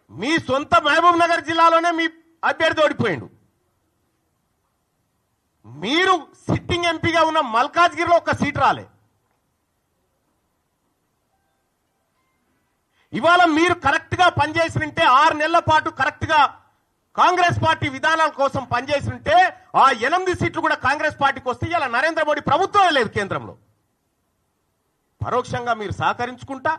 మీ సొంత మహబూబ్ నగర్ జిల్లాలోనే మీ అభ్యర్థి ఓడిపోయిండు. మీరు సిట్టింగ్ ఎంపీగా ఉన్న మల్కాజ్గిరిలో ఒక సీట్ రాలే. ఇవాళ మీరు కరెక్ట్ గా పనిచేసినంటే 6 నెలల పాటు కరెక్ట్ గా కాంగ్రెస్ పార్టీ విధానాల కోసం పనిచేసినంటే ఆ 8 సీట్లు కూడా కాంగ్రెస్ పార్టీకి వస్తే ఇలా నరేంద్ర మోడీ ప్రభుత్వమే లేదు కేంద్రంలో. పరోక్షంగా మీరు సహకరించుకుంటా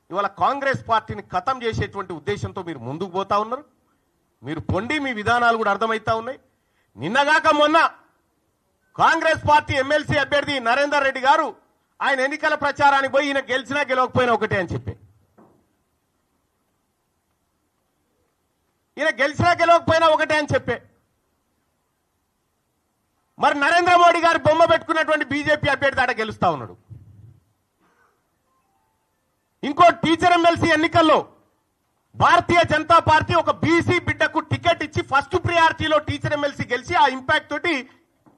ఇవాళ కాంగ్రెస్ పార్టీని ఖతం చేసేటువంటి ఉద్దేశంతో మీరు ముందుకు పోతా ఉన్నారు. మీరు పొండి మీ విధానాలు కూడా అర్థమవుతా ఉన్నాయి. నిన్నగాక మొన్న కాంగ్రెస్ పార్టీ ఎమ్మెల్సీ అభ్యర్థి నరేందర్ రెడ్డి గారు ఆయన ఎన్నికల ప్రచారానికి పోయి ఈయన గెలిచినా గెలవకపోయినా ఒకటే అని చెప్పి, ఈయన గెలిచినా గెలవకపోయినా ఒకటే అని చెప్పే, మరి నరేంద్ర మోడీ గారు బొమ్మ పెట్టుకున్నటువంటి బీజేపీ అభ్యర్థి ఆడ గెలుస్తా ఉన్నాడు. ఇంకో టీచర్ ఎమ్మెల్సీ ఎన్నికల్లో భారతీయ జనతా పార్టీ ఒక బీసీ బిడ్డకు టికెట్ ఇచ్చి ఫస్ట్ ప్రియారిటీలో టీచర్ ఎమ్మెల్సీ గెలిచి ఆ ఇంపాక్ట్ తోటి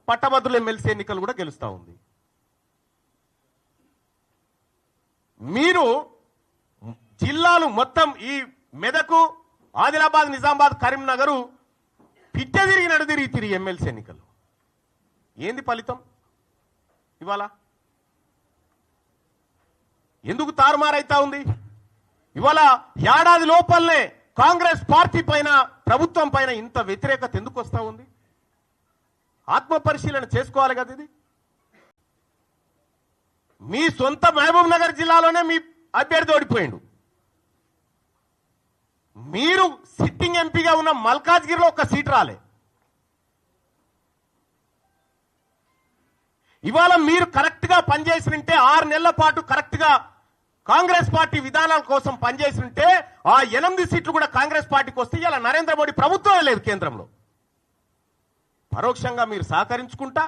పట్టభద్రుల ఎమ్మెల్సీ ఎన్నికలు కూడా గెలుస్తా ఉంది. మీరు జిల్లాలు మొత్తం ఈ మెదకు, ఆదిలాబాద్, నిజామాబాద్, కరీంనగర్ పిట్ట తిరిగి నడుదిరిగి ఎమ్మెల్సీ ఎన్నికలు ఏంది ఫలితం? ఇవాళ ఎందుకు తారుమారైతా ఉంది? ఇవాళ ఏడాది లోపలనే కాంగ్రెస్ పార్టీ పైన, ప్రభుత్వం పైన ఇంత వ్యతిరేకత ఎందుకు వస్తా ఉంది? ఆత్మ పరిశీలన చేసుకోవాలి కదా. ఇది మీ సొంత మహబూబ్ నగర్ జిల్లాలోనే మీ అభ్యర్థి ఓడిపోయిండు. మీరు సిట్టింగ్ ఎంపీగా ఉన్న మల్కాజ్గిరిలో ఒక సీట్ రాలే. ఇవాళ మీరు కరెక్ట్ గా పనిచేసినంటే 6 నెలల పాటు కరెక్ట్ గా కాంగ్రెస్ పార్టీ విధానాల కోసం పనిచేసినంటే ఆ 8 సీట్లు కూడా కాంగ్రెస్ పార్టీకి వస్తే ఇలా నరేంద్ర మోడీ ప్రభుత్వమే లేదు కేంద్రంలో. పరోక్షంగా మీరు సహకరించుకుంటా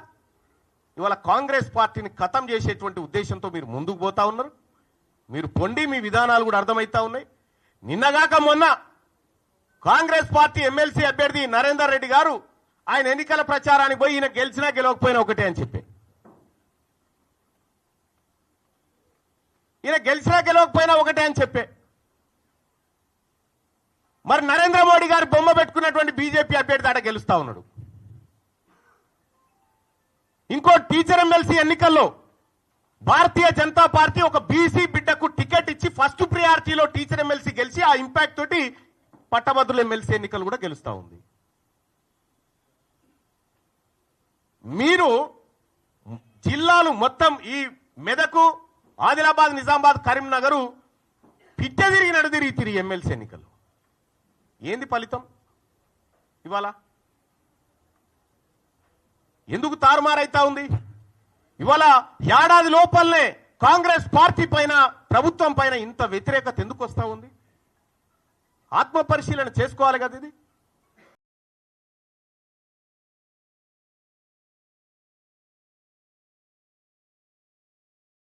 ఇవాళ కాంగ్రెస్ పార్టీని ఖతం చేసేటువంటి ఉద్దేశంతో మీరు ముందుకు పోతా ఉన్నారు. మీరు పొండి మీ విధానాలు కూడా అర్థమవుతా ఉన్నాయి. నిన్నగాక మొన్న కాంగ్రెస్ పార్టీ ఎమ్మెల్సీ అభ్యర్థి నరేందర్ రెడ్డి గారు ఆయన ఎన్నికల ప్రచారానికి పోయి ఈయన గెలిచినా గెలవకపోయినా ఒకటే అని చెప్పి, ఈయన గెలిచినా గెలవకపోయినా ఒకటే అని చెప్పే, మరి నరేంద్ర మోడీ గారు బొమ్మ పెట్టుకున్నటువంటి బీజేపీ అభ్యర్థి ఆడ గెలుస్తా ఉన్నాడు. ఇంకో టీచర్ ఎమ్మెల్సీ ఎన్నికల్లో భారతీయ జనతా పార్టీ ఒక బీసీ బిడ్డకు టికెట్ ఇచ్చి ఫస్ట్ ప్రియారిటీలో టీచర్ ఎమ్మెల్సీ గెలిచి ఆ ఇంపాక్ట్ తోటి పట్టభద్రుల ఎమ్మెల్సీ ఎన్నికలు కూడా గెలుస్తా ఉంది. మీరు జిల్లాలు మొత్తం ఈ మెదకు, ఆదిలాబాద్, నిజామాబాద్, కరీంనగర్ పిట్ట తిరిగి నడుదిరిగి ఎమ్మెల్సీ ఎన్నికలు ఏంది ఫలితం? ఇవాళ ఎందుకు తారుమారైతా ఉంది? ఇవాళ ఏడాది లోపలనే కాంగ్రెస్ పార్టీ పైన, ప్రభుత్వం పైన ఇంత వ్యతిరేకత ఎందుకు వస్తా ఉంది? ఆత్మ పరిశీలన చేసుకోవాలి కదా. ఇది